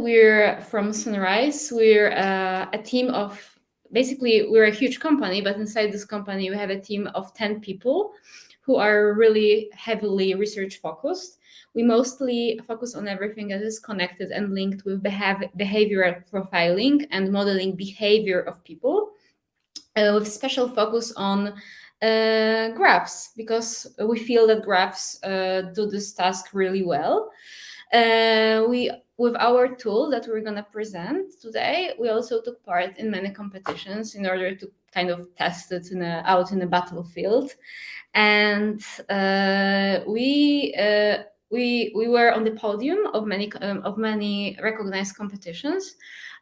We're from Sunrise. We're a team of, basically, we're a huge company, but inside this company, we have a team of 10 people who are really heavily research focused. We mostly focus on everything that is connected and linked with behavioral profiling and modeling behavior of people, with special focus on graphs, because we feel that graphs do this task really well. With our tool that we're going to present today, we also took part in many competitions in order to kind of test it out in a battlefield. And we were on the podium of many recognized competitions.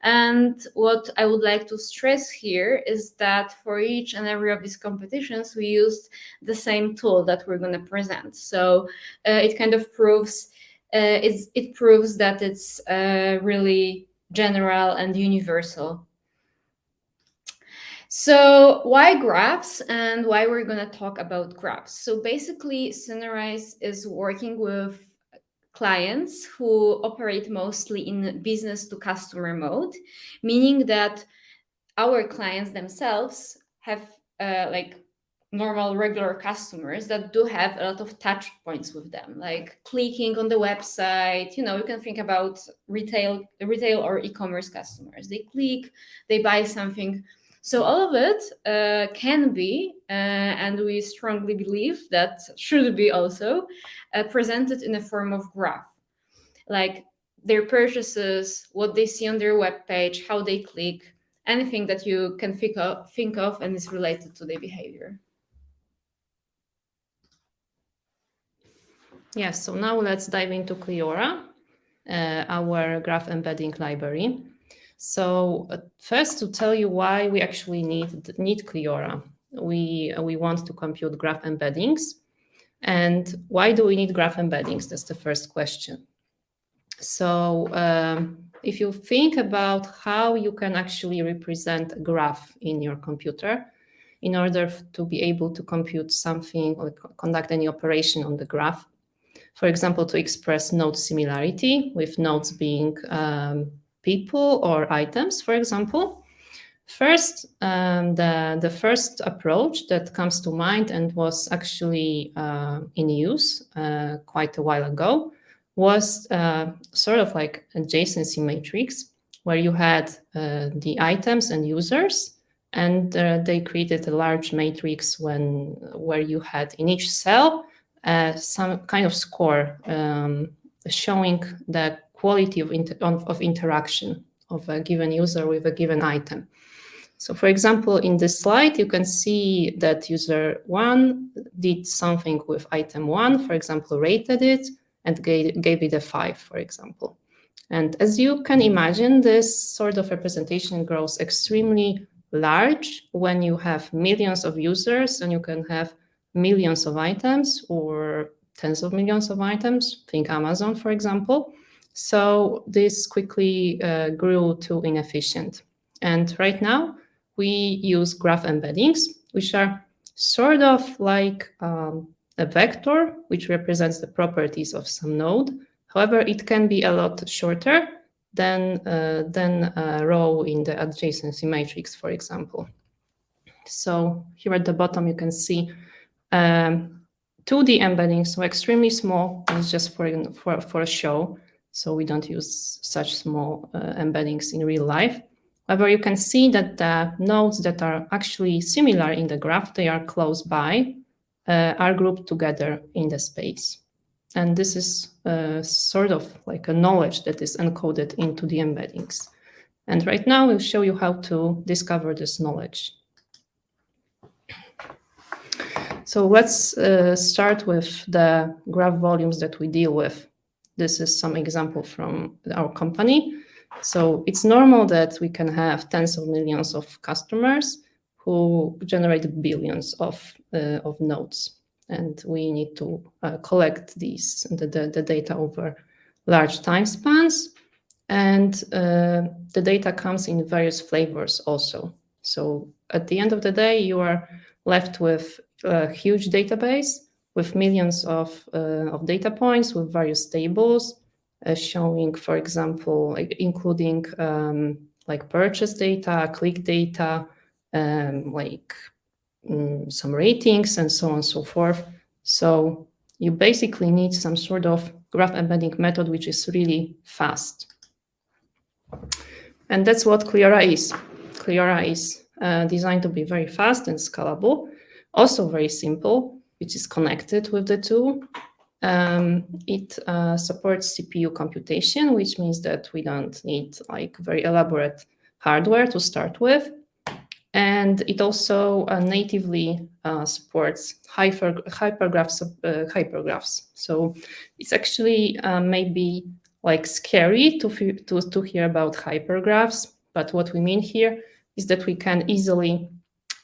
And what I would like to stress here is that for each and every of these competitions, we used the same tool that we're going to present. So it kind of proves it proves that it's really general and universal. So why graphs, and why we're going to talk about graphs? So basically, Sunrise is working with clients who operate mostly in business to customer mode, meaning that our clients themselves have like normal regular customers that do have a lot of touch points with them, like clicking on the website. You can think about retail or e-commerce customers. They click, they buy something. So all of it can be, and we strongly believe that should be also presented in a form of graph, like their purchases, what they see on their webpage, how they click, anything that you can think of and is related to their behavior. Yes, so now let's dive into Cleora, our graph embedding library. So first, to tell you why we actually need Cleora. We want to compute graph embeddings. And why do we need graph embeddings? That's the first question. So if you think about how you can actually represent a graph in your computer, in order to be able to compute something or conduct any operation on the graph, for example, to express node similarity, with nodes being people or items, for example. First, the first approach that comes to mind and was actually in use quite a while ago was sort of like a adjacency matrix, where you had the items and users, and they created a large matrix where you had in each cell some kind of score showing the quality of interaction of a given user with a given item. So for example, in this slide, you can see that user 1 did something with item 1, for example, rated it and gave it a 5, for example. And as you can imagine, this sort of representation grows extremely large when you have millions of users and you can have millions of items or tens of millions of items. Think Amazon, for example. So this quickly grew too inefficient. And right now, we use graph embeddings, which are sort of like a vector, which represents the properties of some node. However, it can be a lot shorter than a row in the adjacency matrix, for example. So here at the bottom, you can see 2D embeddings, so extremely small. It's just for a show, so we don't use such small embeddings in real life. However, you can see that the nodes that are actually similar in the graph, they are close by, are grouped together in the space. And this is sort of like a knowledge that is encoded into the embeddings. And right now, we'll show you how to discover this knowledge. So let's start with the graph volumes that we deal with. This is some example from our company. So it's normal that we can have tens of millions of customers who generate billions of nodes. And we need to collect the data over large time spans. And the data comes in various flavors also. So at the end of the day, you are left with a huge database with millions of data points with various tables. showing, for example, including like purchase data, click data, some ratings and so on and so forth. So you basically need some sort of graph embedding method which is really fast. And that's what Cleora is. Cleora is designed to be very fast and scalable, also very simple, which is connected with the tool. It supports CPU computation, which means that we don't need like very elaborate hardware to start with. And it also natively supports hypergraphs. So it's actually maybe like scary to hear about hypergraphs, but what we mean here is that we can easily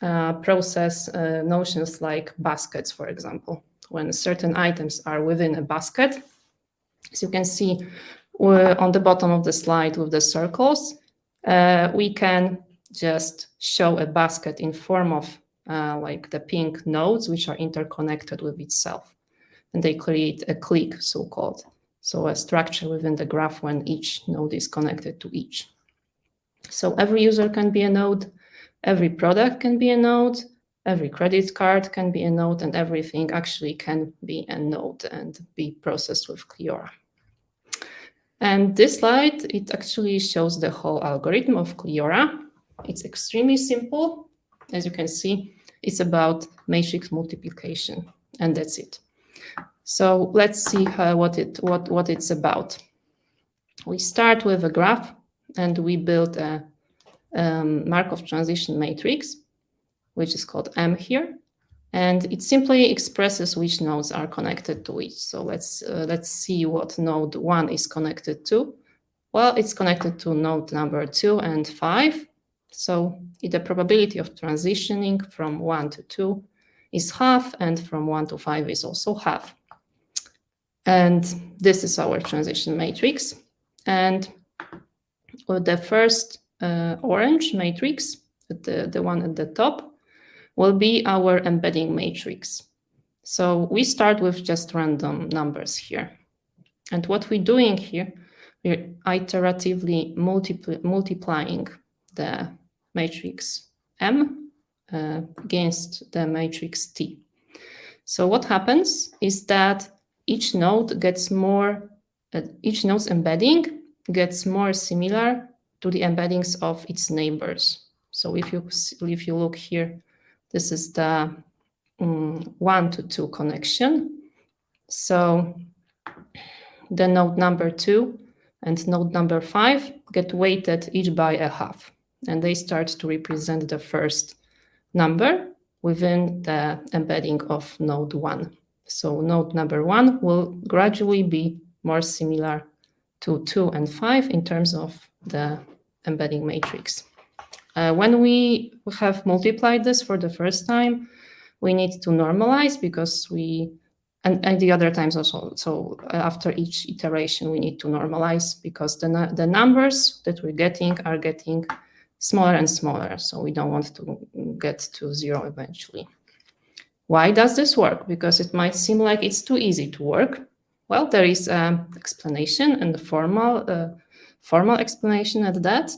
process notions like baskets, for example, when certain items are within a basket. As you can see on the bottom of the slide with the circles, we can just show a basket in form of like the pink nodes, which are interconnected with itself. And they create a clique, so-called. So a structure within the graph when each node is connected to each. So every user can be a node, every product can be a node, every credit card can be a node, and everything actually can be a node and be processed with Cleora. And this slide, it actually shows the whole algorithm of Cleora. It's extremely simple. As you can see, it's about matrix multiplication, and that's it. So let's see what it's about. We start with a graph, and we build a Markov transition matrix, which is called M here, and it simply expresses which nodes are connected to each. So let's see what node 1 is connected to. Well, it's connected to node number 2 and 5. So the probability of transitioning from 1 to 2 is half, and from 1 to 5 is also half. And this is our transition matrix. And with the first orange matrix, the one at the top, will be our embedding matrix. So we start with just random numbers here. And what we're doing here, we're iteratively multiplying the matrix M against the matrix T. So what happens is that each node gets more, each node's embedding gets more similar to the embeddings of its neighbors. So if you look here, this is the 1 to 2 connection. So the node number 2 and node number 5 get weighted each by a half, and they start to represent the first number within the embedding of node 1. So node number 1 will gradually be more similar to 2 and 5 in terms of the embedding matrix. When we have multiplied this for the first time, we need to normalize because and the other times also. So after each iteration, we need to normalize because the numbers that we're getting are getting smaller and smaller. So we don't want to get to 0 eventually. Why does this work? Because it might seem like it's too easy to work. Well, there is an explanation, and the formal explanation at that.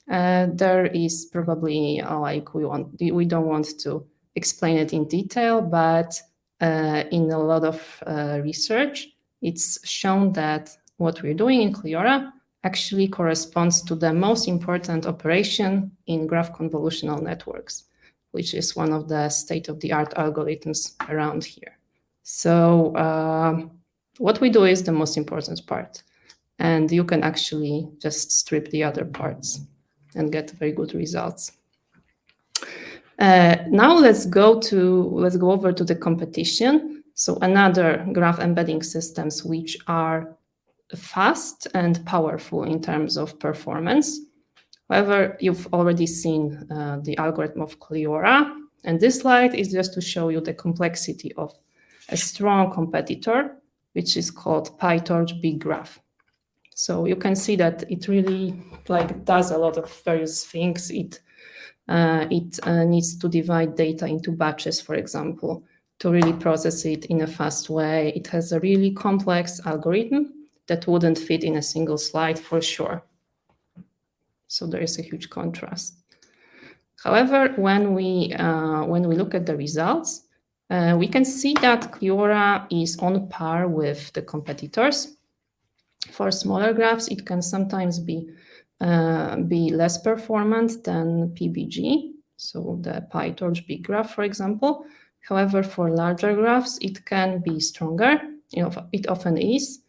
There is probably like we don't want to explain it in detail, but in a lot of research, it's shown that what we're doing in Cleora actually corresponds to the most important operation in graph convolutional networks, which is one of the state-of-the-art algorithms around here. So what we do is the most important part, and you can actually just strip the other parts and get very good results. Now let's go over to the competition. So another graph embedding systems which are fast and powerful in terms of performance. However, you've already seen the algorithm of Cleora, and this slide is just to show you the complexity of a strong competitor, which is called PyTorch Big Graph. So you can see that it really does a lot of various things. It needs to divide data into batches, for example, to really process it in a fast way. It has a really complex algorithm, that wouldn't fit in a single slide for sure. So there is a huge contrast. However, when we look at the results, we can see that Cleora is on par with the competitors. For smaller graphs, it can sometimes be less performant than PBG, so the PyTorch big graph, for example. However, for larger graphs, it can be stronger. It often is.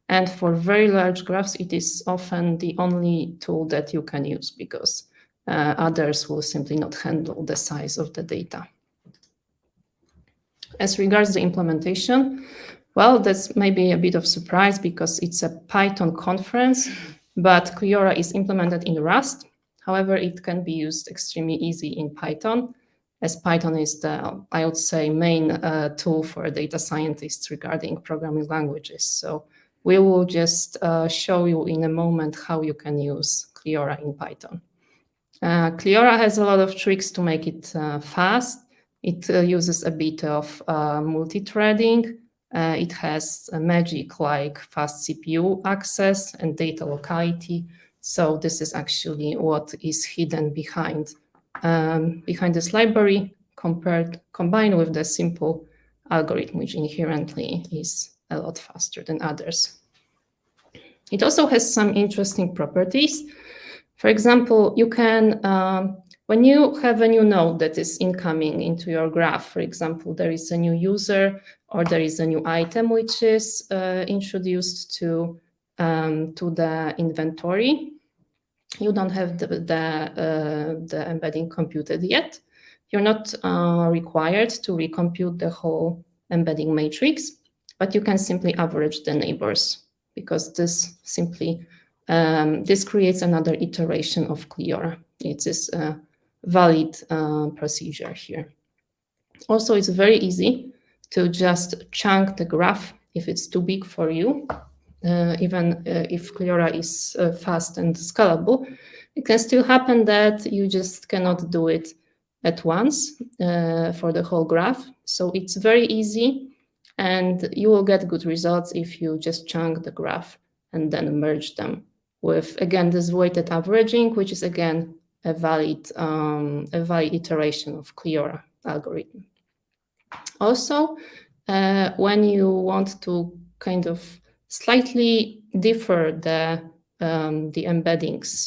And for very large graphs, it is often the only tool that you can use because others will simply not handle the size of the data. As regards the implementation, well, that's maybe a bit of surprise because it's a Python conference, but Cleora is implemented in Rust. However, it can be used extremely easy in Python, as Python is the, I would say, main tool for data scientists regarding programming languages. So we will just show you in a moment how you can use Cleora in Python. Cleora has a lot of tricks to make it fast. It uses a bit of multi-threading. It has a magic like fast CPU access and data locality. So this is actually what is hidden behind this library combined with the simple algorithm, which inherently is a lot faster than others. It also has some interesting properties. For example, you can, when you have a new node that is incoming into your graph, for example, there is a new user or there is a new item which is introduced to the inventory. You don't have the embedding computed yet. You're not required to recompute the whole embedding matrix, but you can simply average the neighbors because this simply this creates another iteration of Cleora. It is a valid procedure here. Also, it's very easy to just chunk the graph if it's too big for you. Even if Cleora is fast and scalable, it can still happen that you just cannot do it at once for the whole graph. So it's very easy, and you will get good results if you just chunk the graph and then merge them with, again, this weighted averaging, which is, again, a valid iteration of Cleora algorithm. Also, when you want to kind of slightly differ the embeddings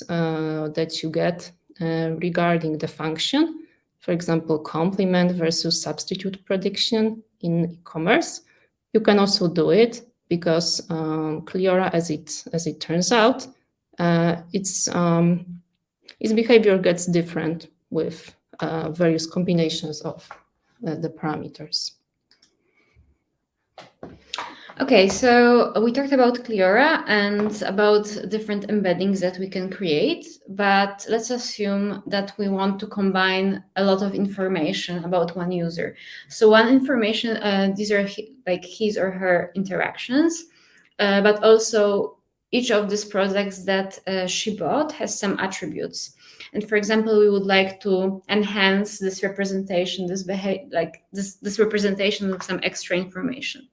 that you get regarding the function, for example, complement versus substitute prediction in e-commerce, you can also do it because Cleora, as it turns out, its behavior gets different with various combinations of the parameters. Okay, so we talked about Cleora and about different embeddings that we can create, but let's assume that we want to combine a lot of information about one user. So one information, these are like his or her interactions, but also each of these products that she bought has some attributes. And for example, we would like to enhance this representation, this representation with some extra information.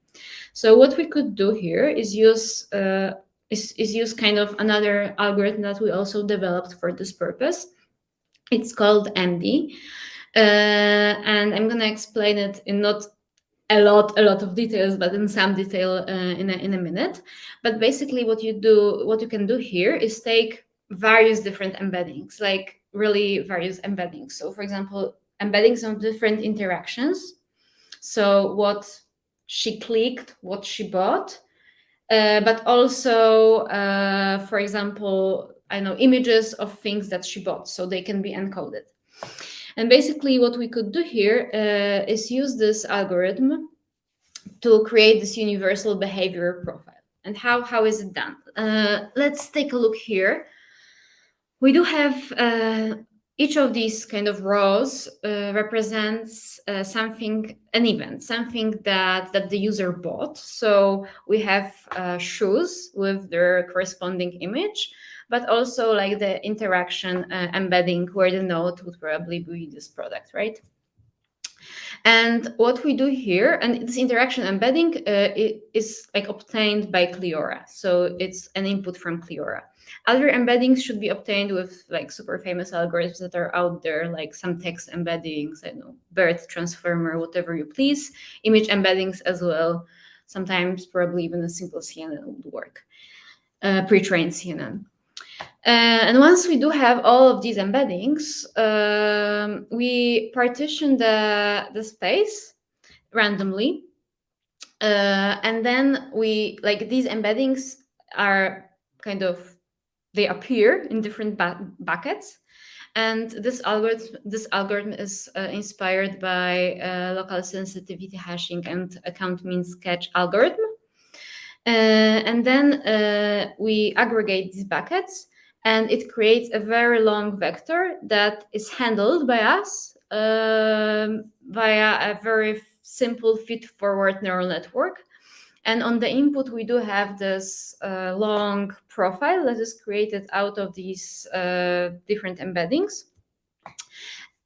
So what we could do here is use kind of another algorithm that we also developed for this purpose. It's called MD, and I'm going to explain it in not a lot of details, but in some detail in a minute. But basically, what you can do here is take various different embeddings, like really various embeddings. So, for example, embeddings on different interactions. So what she clicked, what she bought, but also, for example, I know images of things that she bought, so they can be encoded. And basically what we could do here is use this algorithm to create this universal behavior profile. And how is it done? Let's take a look here. We do have each of these kind of rows represents an event, something that the user bought. So we have shoes with their corresponding image, but also like the interaction embedding where the node would probably be this product, right? And what we do here, and this interaction embedding it is like obtained by Cleora. So it's an input from Cleora. Other embeddings should be obtained with like super famous algorithms that are out there, like some text embeddings, I don't know, BERT transformer, whatever you please, image embeddings as well. Sometimes probably even a simple CNN would work, pre-trained CNN. And once we do have all of these embeddings, we partition the space randomly. And then we like these embeddings are kind of, they appear in different buckets. And this algorithm is inspired by local sensitivity hashing and account means catch algorithm. And then we aggregate these buckets, and it creates a very long vector that is handled by us via a very simple feed-forward neural network. And on the input, we do have this long profile that is created out of these different embeddings.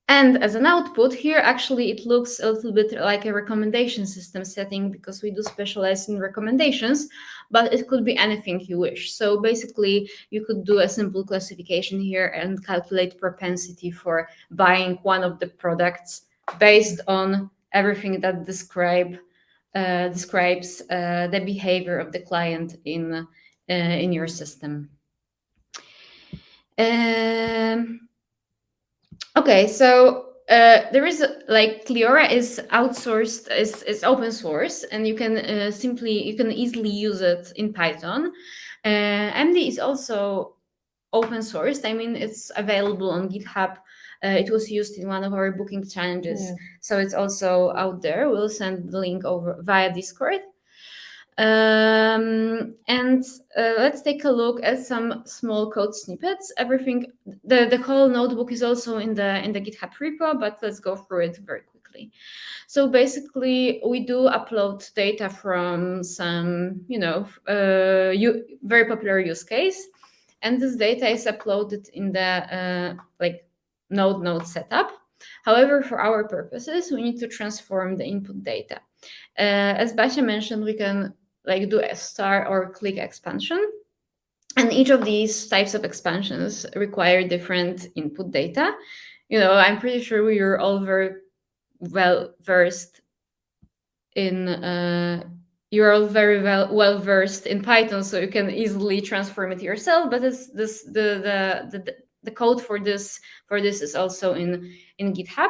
And as an output here, actually, it looks a little bit like a recommendation system setting because we do specialize in recommendations, but it could be anything you wish. So basically, you could do a simple classification here and calculate propensity for buying one of the products based on everything that describes the behavior of the client in your system. Okay, so there is like Cleora is outsourced, is open source, and you can easily use it in Python. MD is also open sourced. I mean, it's available on GitHub. It was used in one of our booking challenges, so it's also out there. We'll send the link over via Discord. And let's take a look at some small code snippets. Everything, the whole notebook is also in the GitHub repo, but let's go through it very quickly. So basically, we do upload data from some, very popular use case, and this data is uploaded in the like node setup. However, for our purposes, we need to transform the input data. As Basia mentioned, we can like do a star or click expansion. And each of these types of expansions require different input data. I'm pretty sure we are all very well versed in you're all very well versed in Python, so you can easily transform it yourself. But the code for this is also in GitHub.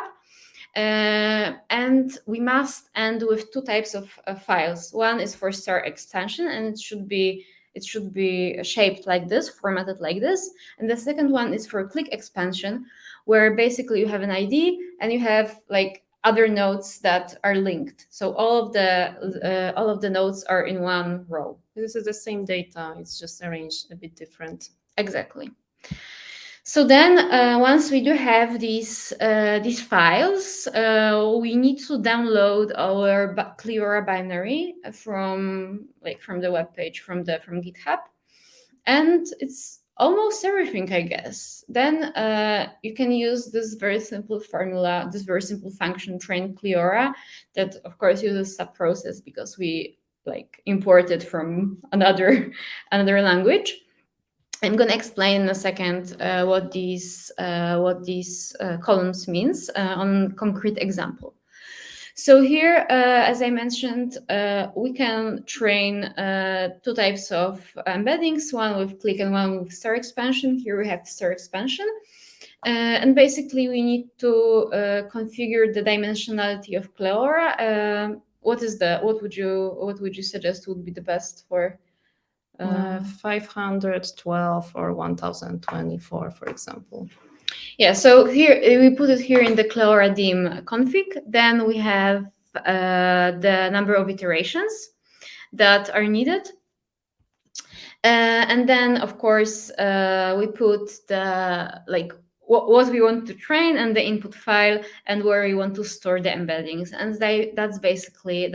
And we must end with two types of files. One is for star expansion, and it should be shaped like this, formatted like this. And the second one is for click expansion, where basically you have an ID and you have like other nodes that are linked. So all of the nodes are in one row. This is the same data, it's just arranged a bit different. Exactly. So then, once we do have these files, we need to download our Cleora binary from the webpage from GitHub, and it's almost everything, I guess. Then you can use this very simple formula, this very simple function train Cleora, that of course uses subprocess because we imported from another language. I'm going to explain in a second what these columns means on concrete example. So here, as I mentioned, we can train two types of embeddings, one with click and one with star expansion. Here we have star expansion. And basically, we need to configure the dimensionality of Cleora. What would you suggest would be the best for 512 or 1024, for example. Yeah, so here we put it here in the Cleora dim config. Then we have the number of iterations that are needed. And then, of course, we put the what we want to train and the input file and where we want to store the embeddings. And that's basically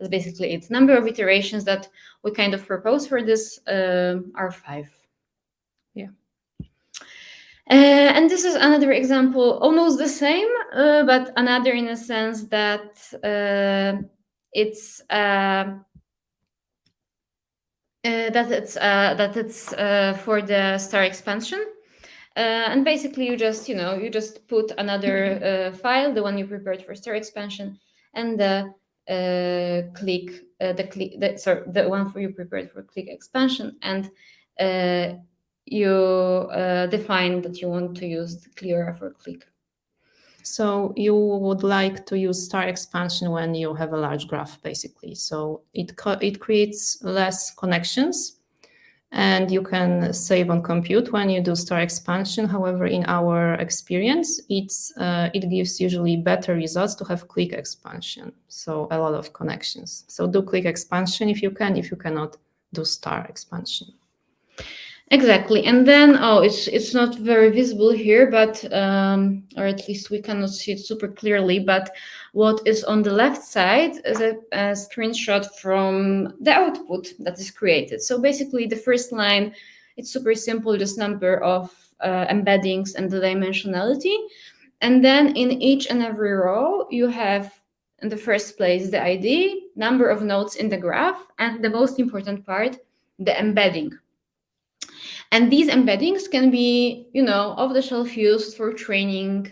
it. Number of iterations that we kind of propose for this are 5. Yeah. And this is another example, almost the same, but another in a sense that it's for the star expansion. And basically, you just put another file, the one you prepared for star expansion, and the one for you prepared for click expansion, and you define that you want to use the Cleora for click. So you would like to use star expansion when you have a large graph, basically. So it creates less connections, and you can save on compute when you do star expansion. However, in our experience, it gives usually better results to have click expansion, so a lot of connections. So do click expansion if you can. If you cannot, do star expansion. Exactly, and then it's not very visible here, but or at least we cannot see it super clearly. But what is on the left side is a screenshot from the output that is created. So basically, the first line, it's super simple, just number of embeddings and the dimensionality, and then in each and every row you have in the first place the ID, number of nodes in the graph, and the most important part, the embedding. And these embeddings can be, off-the-shelf used for training,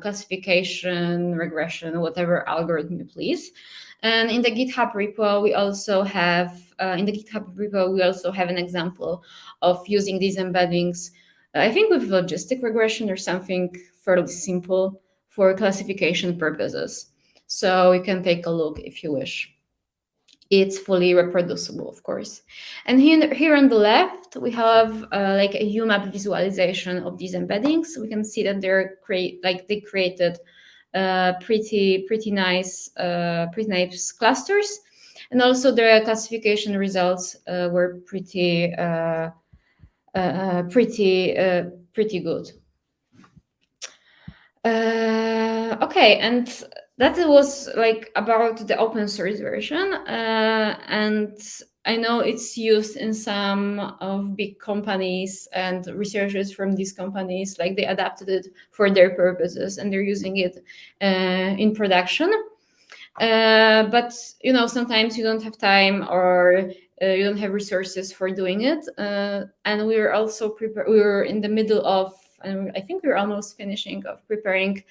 classification, regression, whatever algorithm you please. And in the GitHub repo, we also have an example of using these embeddings, I think with logistic regression or something fairly simple for classification purposes. So you can take a look if you wish. It's fully reproducible, of course. And here on the left, we have like a UMAP visualization of these embeddings. We can see that they created pretty nice clusters, and also their classification results were pretty good. Okay, and that was like about the open source version, and I know it's used in some of big companies, and researchers from these companies, like, they adapted it for their purposes and they're using it in production. But sometimes you don't have time, or you don't have resources for doing it. And we were also we were in the middle of, and I think we're almost finishing of preparing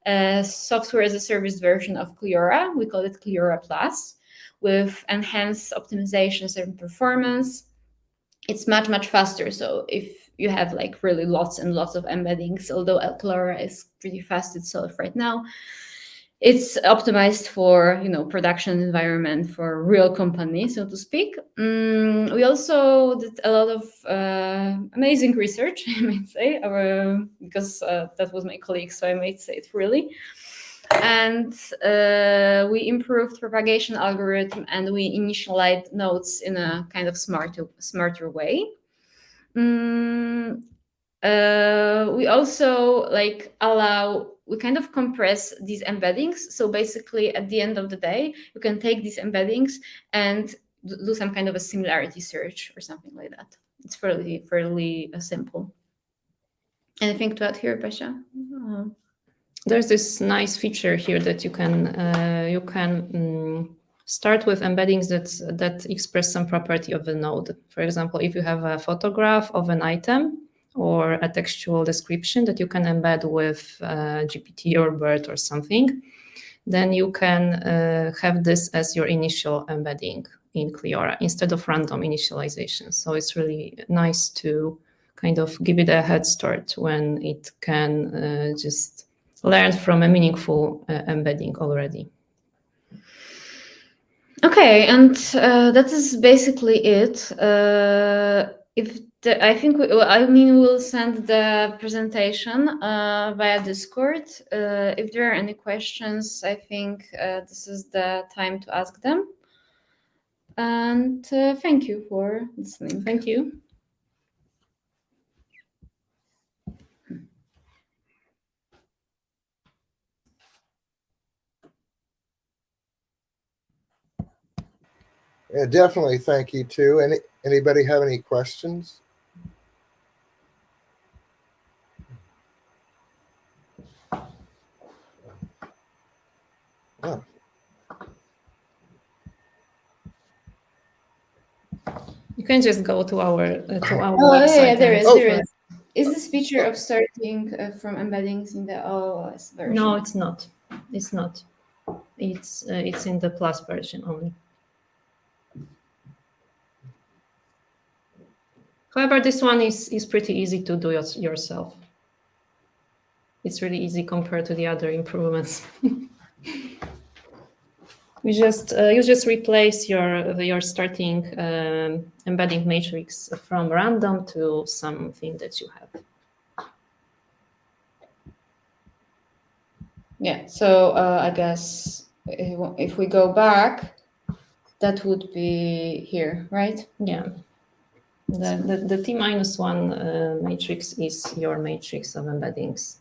a software as a service version of Cleora. We call it Cleora Plus, with enhanced optimizations and performance. It's much faster. So if you have like really lots and lots of embeddings, although Cleora is pretty fast itself right now, it's optimized for production environment for real company, so to speak. We also did a lot of amazing research, I might say, because that was my colleague, so I might say it really. And we improved propagation algorithm, and we initialized nodes in a kind of smarter way. We also we kind of compress these embeddings. So basically, at the end of the day, you can take these embeddings and do some kind of a similarity search or something like that. It's fairly simple. Anything to add here, Basia? There's this nice feature here that you can start with embeddings that express some property of the node. For example, if you have a photograph of an item or a textual description that you can embed with GPT or BERT or something, then you can have this as your initial embedding in Cleora instead of random initialization. So it's really nice to kind of give it a head start when it can just learn from a meaningful embedding already. Okay, and that is basically it. We will send the presentation via Discord. If there are any questions, I think this is the time to ask them. And thank you for listening. Thank you. Yeah, definitely. Thank you too. Anybody have any questions? Oh. You can just go to our Oh, website. yeah, there is. Oh, There is. Is this feature of starting from embeddings in the iOS version? No, it's not. It's not. It's in the Plus version only. However, this one is pretty easy to do yourself. It's really easy compared to the other improvements. You just replace your starting embedding matrix from random to something that you have. Yeah. So I guess if we go back, that would be here, right? Yeah. The T-1 matrix is your matrix of embeddings.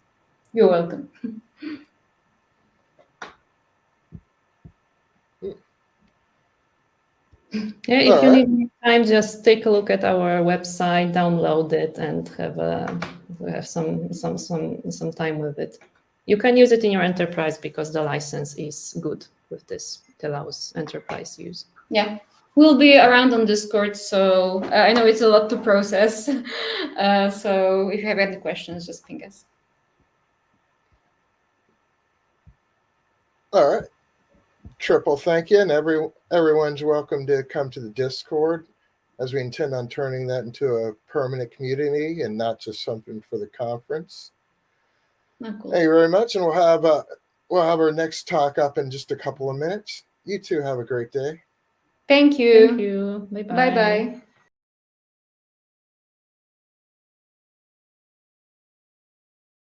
You're welcome. Yeah, if you need more time, just take a look at our website, download it, and have some time with it. You can use it in your enterprise because the license is good with this. It allows enterprise use. Yeah. We'll be around on Discord, so I know it's a lot to process. So if you have any questions, just ping us. All right. Triple thank you, and everyone's welcome to come to the Discord, as we intend on turning that into a permanent community and not just something for the conference. Cool. Thank you very much, and we'll have our next talk up in just a couple of minutes. You two have a great day. Thank you. Thank you. Bye-bye. Bye-bye.